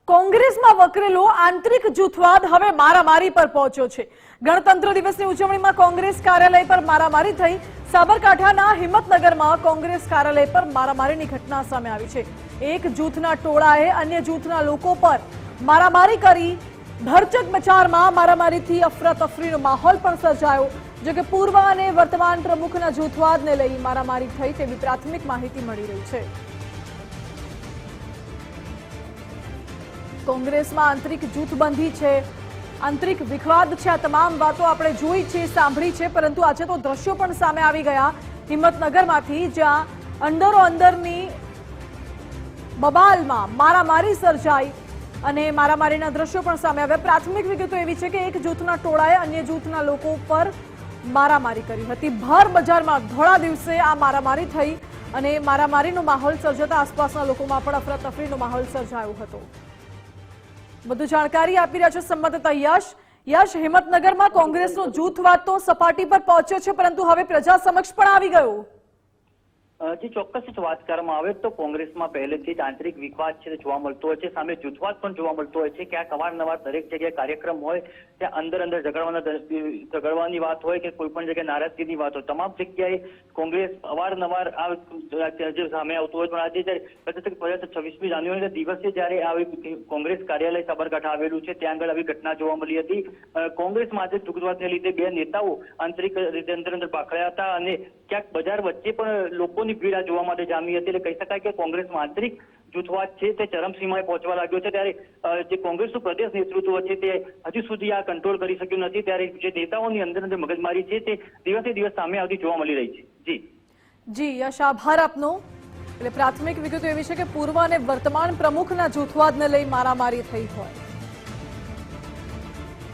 કોંગ્રેસમાં વકરેલો આંતરિક જૂથવાદ હવે મારામારી પર પહોંચ્યો છે। ગણતંત્ર દિવસની ઉજવણીમાં કોંગ્રેસ કાર્યાલય પર મારામારી થઈ। સાબરકાંઠાના હિંમતનગરમાં કોંગ્રેસ કાર્યાલય પર મારામારીની ઘટના સામે આવી છે। એક જૂથના ટોળાએ અન્ય જૂથના લોકો પર મારામારી કરી। ભરચક બજારમાં મારામારીથી અફરાતફરીનો માહોલ પણ સર્જાયો। જો કે પૂર્વ અને વર્તમાન પ્રમુખના જૂથવાદને લઈ મારામારી થઈ તેવી પ્રાથમિક માહિતી મળી રહી છે। કોંગ્રેસમાં આંતરિક જૂથબંધી છે, આંતરિક વિખવાદ છે। આ તમામ વાતો આપણે જોઈ છે, સાંભળી છે, પરંતુ આજે તો દ્રશ્યો પણ સામે આવી ગયા હિંમતનગરમાંથી, જ્યાં અંદરો અંદરની બબાલમાં મારામારી સર્જાઈ અને મારામારીના દ્રશ્યો પણ સામે આવ્યા। પ્રાથમિક વિગતો એવી છે કે એક જૂથના ટોળાએ અન્ય જૂથના લોકો પર મારામારી કરી હતી। ભર બજારમાં ધોળા દિવસે આ મારામારી થઈ અને મારામારીનો માહોલ સર્જાતા આસપાસના લોકોમાં પણ અફરાતફરીનો માહોલ સર્જાયો હતો। વધુ જાણકારી આપી રહ્યા છે સંવાદદાતા યશ। હિંમતનગરમાં કોંગ્રેસનો જૂથવાદ તો સપાટી પર પહોંચ્યો છે, પરંતુ હવે પ્રજા સમક્ષ પણ આવી ગયો। જે ચોક્કસ વાત કરવામાં આવે તો કોંગ્રેસમાં પહેલેથી જ આંતરિક વિખવાદ છે જોવા મળતો હોય છે, સામે જૂથવાદ પણ જોવા મળતો હોય છે। ક્યાંક અવારનવાર દરેક જગ્યાએ કાર્યક્રમ હોય ત્યાં અંદર ઝઘડવાની વાત હોય કે કોઈ પણ જગ્યાએ નારાજગીની વાત હોય, તમામ જગ્યાએ કોંગ્રેસ અવારનવાર જે સામે આવતું હોય। પણ આજે 26મી જાન્યુઆરીના દિવસે જયારે આવી કોંગ્રેસ કાર્યાલય સાબરકાંઠા આવેલું છે ત્યાં આગળ આવી ઘટના જોવા મળી હતી। કોંગ્રેસમાં આજે જૂથવાદને લીધે બે નેતાઓ આંતરિક રીતે અંદર ભાખડ્યા હતા અને ક્યાંક બજાર વચ્ચે પણ લોકોની ભીડ જોવા માટે જામી હતી। એટલે કહી શકાય કે કોંગ્રેસમાં આંતરિક જૂથવાદ છે તે ચરમસીમાએ પહોંચવા લાગ્યો છે। ત્યારે જે કોંગ્રેસનું પ્રદેશ નેતૃત્વ છે તે હજુ સુધી આ કંટ્રોલ કરી શક્યું નથી। ત્યારે જે નેતાઓની અંદર મગજમારી છે તે દિવસે દિવસ સામે આવતી જોવા મળી રહી છે। જી યશ, આભાર આપનો। એટલે પ્રાથમિક વિગતો એવી છે કે પૂર્વ અને વર્તમાન પ્રમુખના જૂથવાદને લઈ મારામારી થઈ હોય।